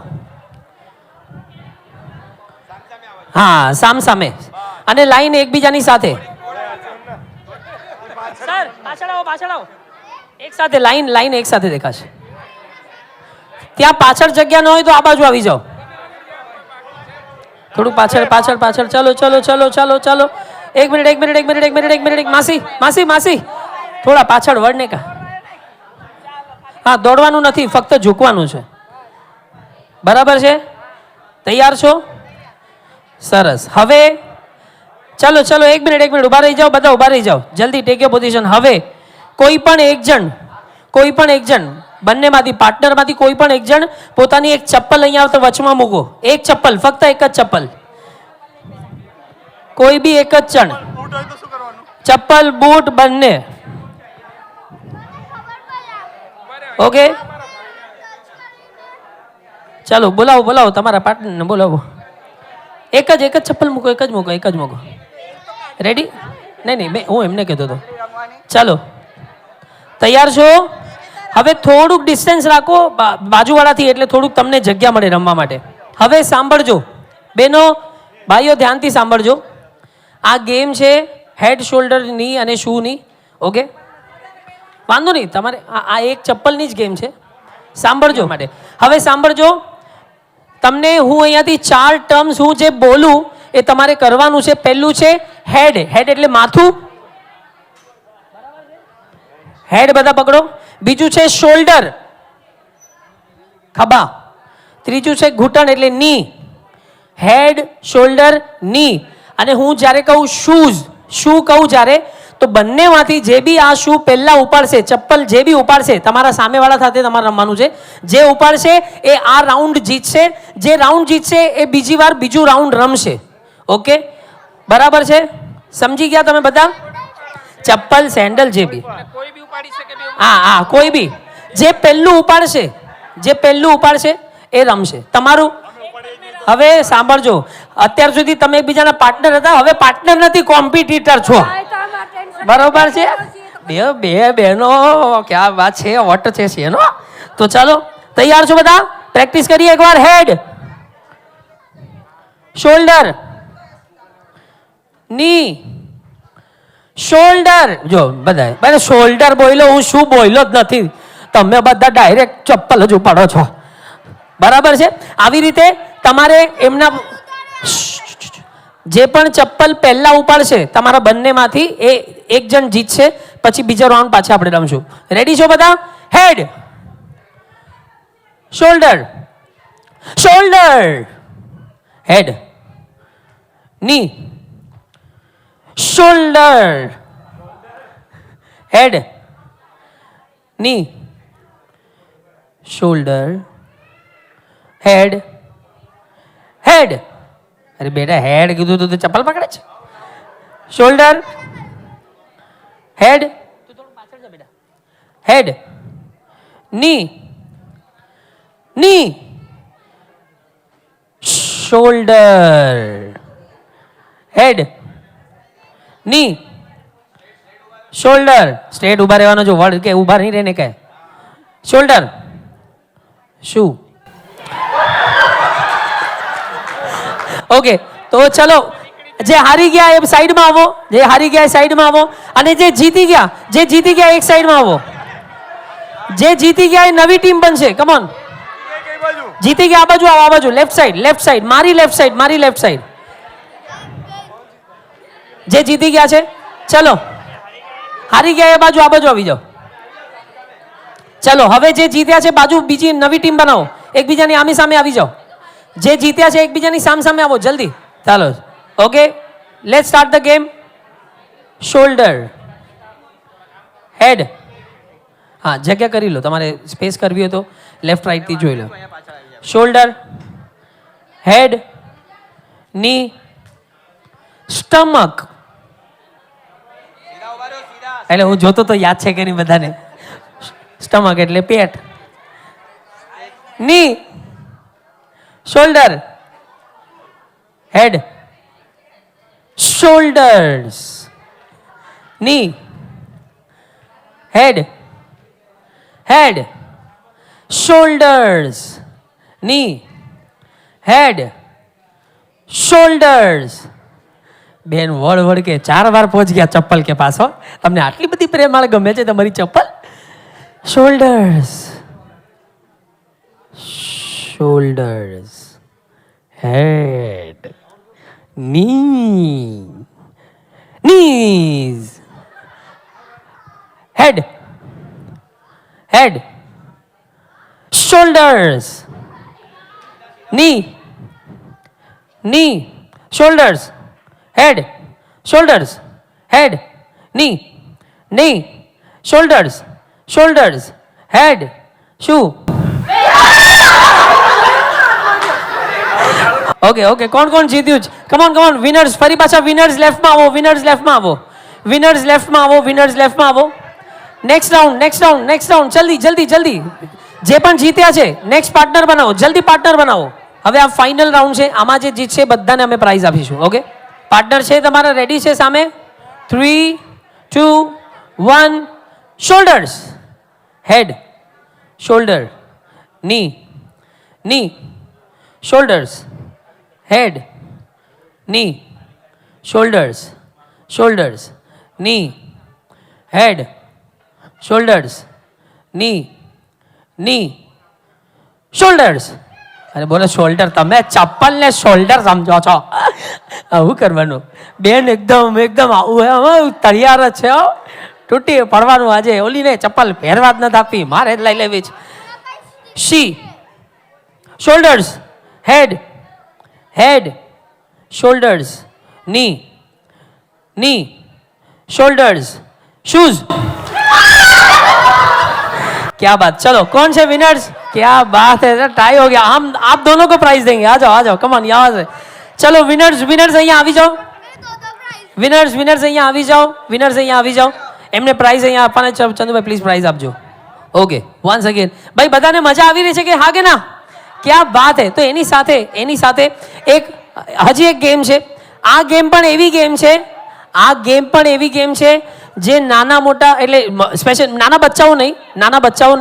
હા, સામે અને લાઈન એકબીજાની સાથે. સર પાછળ આવો. એક સાથે લાઈન એક સાથે દેખાશે. ત્યાં પાછળ જગ્યા ન હોય તો આ બાજુ આવી જાઓ. થોડું પાછળ. ચલો. એક મિનિટ. માસી થોડા પાછળ વળને કા. હા, દોડવાનું નથી, ફક્ત ઝૂકવાનું છે. બરાબર છે? તૈયાર છો? સરસ. હવે ચલો એક મિનિટ ઉભા રહી જાઓ. બધા ઉભા રહી જાઓ જલ્દી. Take your position. હવે કોઈ પણ એક જણ બંનેમાંથી, પાર્ટનરમાંથી કોઈ પણ એક જણ પોતાની એક ચપ્પલ અહીંયા વચમાં મૂકો. એક ચપ્પલ, ફક્ત એક જ ચપ્પલ. કોઈ બી એક જ જણ. ચપ્પલ બૂટ બંને. ઓકે, ચાલો બોલાવો તમારા પાર્ટનરને બોલાવો. એક જ ચપ્પલ મૂકો. એક જ મૂકો. રેડી? નહીં, હું એમને કહેતો હતો. ચાલો, તૈયાર છો? હવે થોડુંક ડિસ્ટન્સ રાખો બાજુવાળાથી, એટલે થોડુંક તમને જગ્યા મળે રમવા માટે. હવે સાંભળજો બેનો, ભાઈઓ ધ્યાનથી સાંભળજો. આ ગેમ છે હેડ, શોલ્ડર, ની અને શૂની. ઓકે, વાંધો નહીં, તમારે આ એક ચપ્પલની જ ગેમ છે. સાંભળજો માટે. હવે સાંભળજો, તમને હું અહીંયાથી 4 ટર્મ્સ હું જે બોલું એ તમારે કરવાનું છે. પહેલું છે હેડ એટલે માથું. હેડ બધા પકડો. બીજું છે શોલ્ડર, ખભા. ત્રીજું છે ઘૂંટણ એટલે ની. હેડ, શોલ્ડર, ની. અને હું જ્યારે કહું શૂ કહું જ્યારે, તો બંનેમાંથી જે બી આ શૂ પહેલા ઉપાડશે, ચપ્પલ જે બી ઉપાડશે, તમારા સામેવાળા સાથે તમારે રમવાનું છે. જે ઉપાડશે એ આ રાઉન્ડ જીતશે. જે રાઉન્ડ જીતશે એ બીજું રાઉન્ડ રમશે. ઓકે, બરાબર છે? સમજી ગયા તમે બધા? ચપ્પલ, સેન્ડલ જે બી, હા, કોઈ બી જે પહેલું ઉપાડશે એ રમશે. તમારું હવે સાંભળજો, અત્યાર સુધી તમે એકબીજાના પાર્ટનર હતા, હવે પાર્ટનર નથી, કોમ્પિટિટર છો. બરોબર છે? બે બહેનો, ક્યાં વાત છે, વટ છે એનો. તો ચાલો, તૈયાર છો બધા? પ્રેક્ટિસ કરીએ એકવાર. હેડ, શોલ્ડર, ની, શોલ્ડર. જો બધા શોલ્ડર બોલ્યો, હું શું બોલ્યો જ નથી. તમે બધા ડાયરેક્ટ ચપ્પલ જ ઉપાડો છો. બરાબર છે. આવી રીતે તમારે એમના જે પણ ચપ્પલ પહેલા ઉપાડશે તમારા બંનેમાંથી એ એક જણ જીતશે. પછી બીજો રાઉન્ડ પાછા આપણે રમશું. રેડી છો બધા? હેડ, શોલ્ડર, શોલ્ડર, હેડ, ની, શોલ્ડર, હેડ, ની, શોલ્ડર, હેડ, હેડ. અરે બેટા હેડ કીધું તું તો ચપ્પલ પકડે છે. શોલ્ડર, હેડ, હેડ, ની, ની, શોલ્ડર, હેડ, ની, શોલ્ડર. સ્ટ્રેટ ઊભા રહેવાનો જો, વળ કે ઊભા નહીં રહેને કે. શોલ્ડર, શું? ઓકે, તો ચલો, જે હારી ગયા એ સાઈડમાં આવો, જે હારી ગયા એ સાઈડમાં આવો, અને જે જીતી ગયા એક સાઈડમાં આવો. જે જીતી ગયા એ નવી ટીમ બનશે. કમ ઓન, જીતી ગયા આ બાજુ આવો, આ બાજુ, લેફ્ટ સાઈડ, મારી લેફ્ટ સાઈડ. જે જીતી ગયા છે, ચલો, હારી ગયા એ બાજુ, આ બાજુ આવી જાઓ. ચલો, હવે જે જીત્યા છે બાજુ બીજી નવી ટીમ બનાવો, એકબીજાની આમી સામે આવી જાઓ. જે જીત્યા છે એકબીજાની સામે આવો જલ્દી. ચાલો, okay, let's start the game. Shoulder, head. હા, જગ્યા કરી લો, તમારે સ્પેસ કરવી હોય તો લેફ્ટ રાઈટ થી જોઈ લો. શોલ્ડર, હેડ, ની, સ્ટમક. એટલે હું જોતો તો યાદ છે કે નહીં બધાને. સ્ટમક એટલે પેટ. ની, શોલ્ડર, હેડ, શોલ્ડર્સ, ની, હેડ, હેડ, શોલ્ડર્સ, ની, હેડ, શોલ્ડર્સ. બેન વળ કે 4 વાર પહોંચ ગયા ચપ્પલ કે પાછો. તમને આટલી બધી પ્રેમાળ ગમે છે તમારી ચપ્પલ? Shoulders, shoulders, head, knee, knees, head, shoulders, knee, shoulders, head, knee, shoulders, head. શું? ઓકે, કોણ જીત્યું છે? Come on winners. ફરી પાછા વિનર્સ લેફ્ટમાં આવો. નેક્સ્ટ રાઉન્ડ જલ્દી. જે પણ જીત્યા છે નેક્સ્ટ પાર્ટનર બનાવો, જલ્દી પાર્ટનર બનાવો. હવે આ ફાઇનલ રાઉન્ડ છે, આમાં જે જીતશે બધાને અમે પ્રાઇઝ આપીશું. ઓકે, પાર્ટનર છે તમારા રેડી છે સામે? 3, 2, 1. શોલ્ડર્સ, હેડ, શોલ્ડર, ની, shoulders, head, knee, shoulders, knee, head, shoulders, knee, shoulders. અરે બોલો શોલ્ડર, તમે ચપ્પલ ને શોલ્ડર સમજો છો? આવું કરવાનું બેન, એકદમ આવું તૈયાર જ છે. તૂટી પડવાનું આજે. ઓલીને ચપ્પલ પહેરવા જ નથી આપી, મારે જ લઈ લેવી છે. શી, shoulders, head, shoulders, knee, shoulders, shoes. क्या बात. चलो, कौन से विनर्स? क्या बात है, टाई हो गया. हम आप दोनों को प्राइज देंगे. आ जाओ, कम ऑन, यहाँ से. चलो विनर्स અહીંયા આવી જાઓ. વિનર્સ અહીંયા આવી જાઓ. એમને પ્રાઇઝ અહીંયા આપવાના. ચંદુભાઈ પ્લીઝ પ્રાઇઝ આપજો. Okay, once again. ભાઈ બધાને મજા આવી રહી છે કે હા કે ના? क्या बात है. તો એની સાથે હજી એક ગેમ છે. આ ગેમ પણ એવી ગેમ છે જે નાના મોટા એટલે સ્પેશિયલ નાના બચ્ચાઓ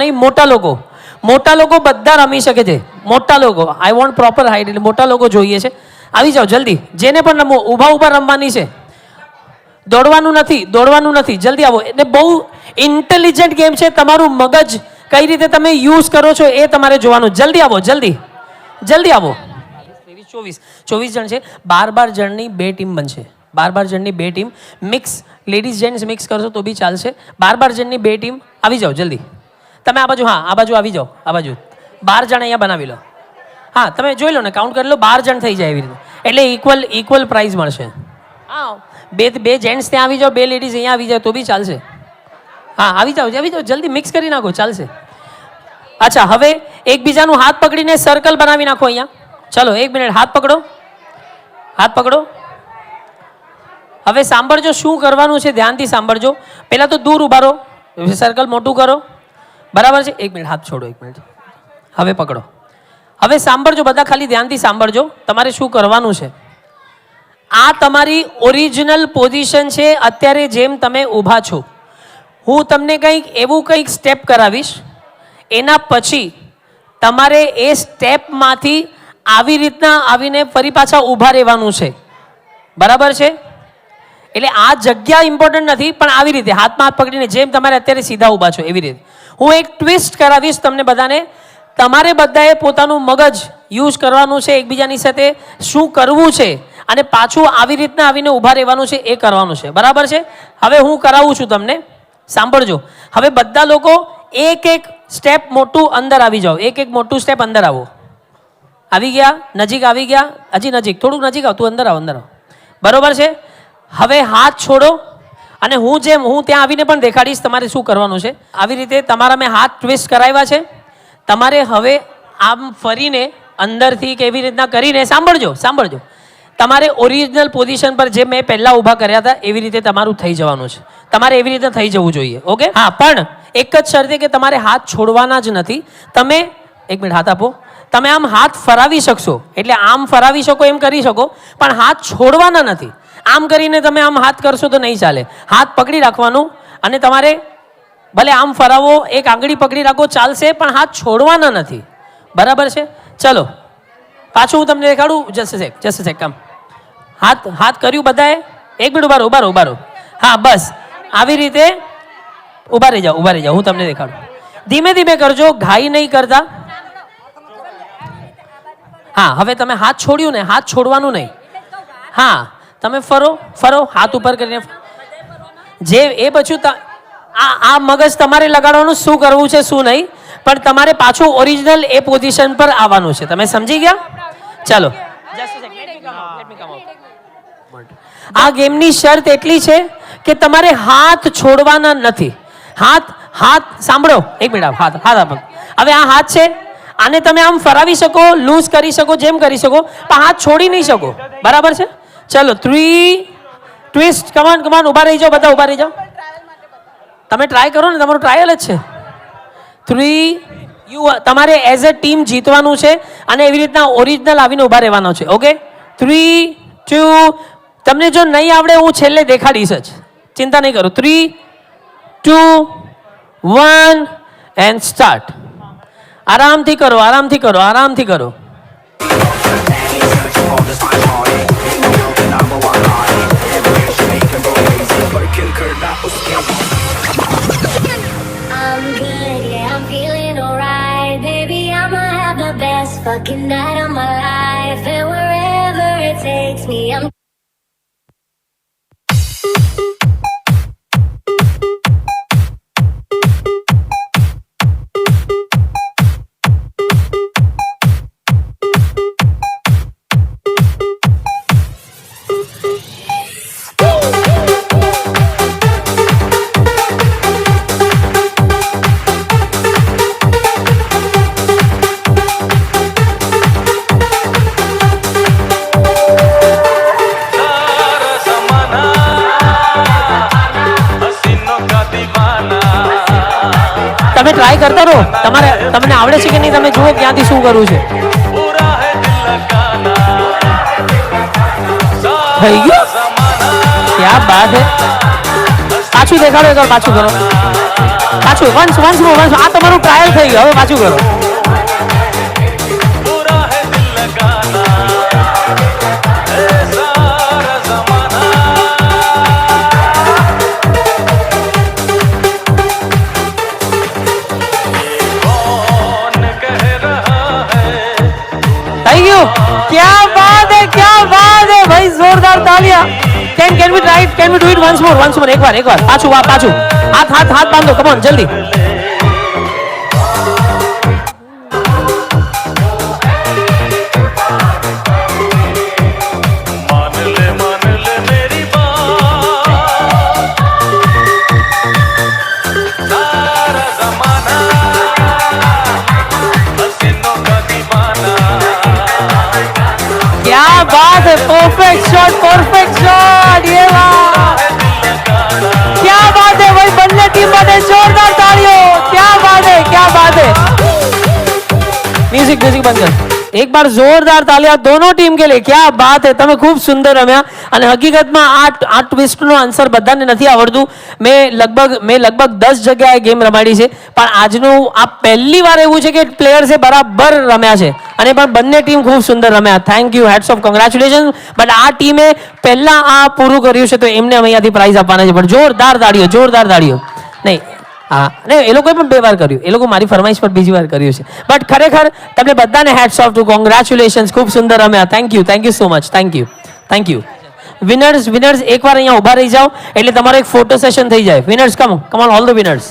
નહીં, મોટા લોકો બધા રમી શકે છે. મોટા લોકો, આઈ વોન્ટ પ્રોપર હાઈટ, એટલે મોટા લોકો જોઈએ છે. આવી જાઓ જલ્દી. જેને પણ રમવું, ઊભા રમવાની છે. દોડવાનું નથી, જલ્દી આવો. એટલે બહુ ઇન્ટેલિજન્ટ ગેમ છે. તમારું મગજ કઈ રીતે તમે યુઝ કરો છો એ તમારે જોવાનું. જલ્દી આવો, જલ્દી આવો. 24 જણ છે. 12 જણની 2 ટીમ બનશે. 12 જણની 2 team mix, ladies gents mix કરશો તો બી ચાલશે. 12 જણની 2 ટીમ. આવી જાઓ જલ્દી. તમે આ બાજુ, હા આ બાજુ આવી જાઓ. આ બાજુ 12 જણ અહીંયા બનાવી લો. હા તમે જોઈ લો ને, કાઉન્ટ કરી લો. 12 જણ થઈ જાય એવી રીતે. એટલે ઇક્વલ પ્રાઇઝ મળશે. હા, બે જેન્ટ્સ ત્યાં આવી જાઓ, 2 લેડીઝ અહીંયા આવી જાય તો બી ચાલશે. હા આવી જાઓ જલ્દી, મિક્સ કરી નાખો, ચાલશે. અચ્છા, હવે એકબીજાનું હાથ પકડીને સર્કલ બનાવી નાખો અહીંયા. ચલો 1 મિનિટ, હાથ પકડો. હવે સાંભળજો શું કરવાનું છે, ધ્યાનથી સાંભળજો. પહેલાં તો દૂર ઉભા રહો, સર્કલ મોટું કરો, બરાબર છે. 1 મિનિટ, હાથ છોડો, 1 મિનિટ. હવે પકડો. હવે સાંભળજો બધા, ખાલી ધ્યાનથી સાંભળજો. તમારે શું કરવાનું છે, આ તમારી ઓરિજિનલ પોઝિશન છે અત્યારે જેમ તમે ઊભા છો. હું તમને કંઈક સ્ટેપ કરાવીશ, એના પછી તમારે એ સ્ટેપમાંથી આવી રીતના આવીને ફરી પાછા ઊભા રહેવાનું છે, બરાબર છે. એટલે આ જગ્યા ઇમ્પોર્ટન્ટ નથી, પણ આવી રીતે હાથમાં હાથ પકડીને જેમ તમારે અત્યારે સીધા ઊભા છો એવી રીતે. હું એક ટ્વિસ્ટ કરાવીશ તમને બધાને. તમારે બધાએ પોતાનું મગજ યુઝ કરવાનું છે, એકબીજાની સાથે શું કરવું છે અને પાછું આવી રીતના આવીને ઊભા રહેવાનું છે એ કરવાનું છે, બરાબર છે. હવે હું કરાવું છું તમને, સાંભળજો. હવે બધા લોકો એક સ્ટેપ મોટું અંદર આવી જાઓ. એક મોટું સ્ટેપ અંદર આવો. આવી ગયા, નજીક આવી ગયા, હજી નજીક, થોડુંક નજીક આવ. તું અંદર આવ, બરોબર છે. હવે હાથ છોડો અને હું ત્યાં આવીને પણ દેખાડીશ તમારે શું કરવાનું છે. આવી રીતે તમારા મેં હાથ ટ્વિસ્ટ કરાવ્યા છે. તમારે હવે આમ ફરીને અંદરથી કેવી રીતના કરીને, સાંભળજો, તમારે ઓરિજિનલ પોઝિશન પર જે મેં પહેલાં ઊભા કર્યા હતા એવી રીતે તમારું થઈ જવાનું છે. તમારે એવી રીતે થઈ જવું જોઈએ, ઓકે. હા, પણ એક જ શરતે કે તમારે હાથ છોડવાના જ નથી. તમે 1 મિનિટ હાથ આપો. તમે આમ હાથ ફરાવી શકશો, એટલે આમ ફરાવી શકો એમ કરી શકો, પણ હાથ છોડવાના નથી. આમ કરીને તમે આમ હાથ કરશો તો નહીં ચાલે. હાથ પકડી રાખવાનું અને તમારે ભલે આમ ફરાવો, એક આંગળી પકડી રાખો, ચાલશે, પણ હાથ છોડવાના નથી, બરાબર છે. ચલો પાછું હું તમને દેખાડું. જસ્ટ સેક કામ. હાથ કર્યું બધાએ? 1 મિનિટ ઉભા રહો. હા બસ આવી રીતે ઊભા રહી જાઓ. હું તમને દેખાડું. ધીમે કરજો, ઘાઈ નહીં કરતા. હા, હવે તમે હાથ છોડ્યું ને, હાથ છોડવાનું નહીં. હા, તમે ફરો, હાથ ઉપર કરીને જે એ પછી આ મગજ તમારે લગાડવાનું શું કરવું છે શું નહીં, પણ તમારે પાછું ઓરિજિનલ એ પોઝિશન પર આવવાનું છે. તમે સમજી ગયા? ચાલો. આ ગેમની શરત એટલી છે કે તમારે હાથ છોડવાના નથી. હાથ સાંભળો, 1 મિનિટ, હાથ આપો. હવે આ હાથ છે, આને તમે આમ ફરાવી શકો, લૂઝ કરી શકો, જેમ કરી શકો, પણ હાથ છોડી નહીં શકો, બરાબર છે. ચલો 3 ટ્વિસ્ટ. કમાન ઊભા રહી જાઓ, બધા ઊભા રહી જાઓ. તમે ટ્રાય કરો ને, તમારું ટ્રાયલ જ છે. 3 તમારે એઝ અ ટીમ જીતવાનું છે અને એવી રીતના ઓરિજિનલ આવીને ઊભા રહેવાનો છે, ઓકે. 3, 2, તમને જો નહીં આવડે હું છેલ્લે દેખાડીશ જ, ચિંતા નહીં કરો. 3, 2, 1 એન્ડ સ્ટાર્ટ. આરામથી કરો. I'm feeling alright, baby. I'ma have the best fucking night of my life, and wherever it takes me, I'm. તમે ટ્રાય કરતા રહો. તમને આવડે છે કે નહીં તમે જુઓ ક્યાંથી શું કરવું છે. થઈ ગયું, ક્યાં બાત હે. પાછું દેખાડો, એકવાર પાછું કરો. વન્સ મોર. આ તમારું ટ્રાયલ થઈ ગયું, હવે પાછું કરો. થઈ ગયું. क्या बात है भाई, जोरदार तालियां. Can we try it? Can we do it once more? એક વાર પાછું હાથ બાંધો, કમ ઓન જલ્દી. क्या बात है, परफेक्ट शॉट. ये वाह, क्या बात है भाई, બંને ટીમ માટે જોરદાર તાળીઓ. क्या बात है. म्यूजिक બંધ કર. एक बार जोरदार तालियां दोनों टीम के लिए. क्या बात है, તમે ખૂબ સુંદર રમ્યા. અને હકીકતમાં આ ટ્વિસ્ટનો આન્સર બધાને નથી આવડતું. મેં લગભગ 10 જગ્યાએ ગેમ રમાડી છે, પણ આજનું આ પહેલી વાર એવું છે કે પ્લેયર્સે બરાબર રમ્યા છે, અને પણ બંને ટીમ ખૂબ સુંદર રમ્યા. Thank you, heads of, congratulation. But આ ટીમે પહેલા આ પૂરું કર્યું છે, તો એમને અમે અહીંયાથી પ્રાઇઝ આપવાના છે. પણ જોરદાર તાળીઓ. નહીં, હા, ને એ લોકોએ પણ 2 વાર કર્યું. એ લોકો મારી ફરમાઈશ પર બીજી વાર કર્યું છે. બટ ખરેખર તમને બધાને હેડ્સ ઓફ ટુ, કોંગ્રેચ્યુલેશન્સ. ખૂબ સુંદર રમ્યા. Thank you so much. Thank you. Winners એકવાર અહીંયા ઊભા રહી જાઓ, એટલે તમારો એક ફોટો સેશન થઈ જાય. Winners come on, all the winners.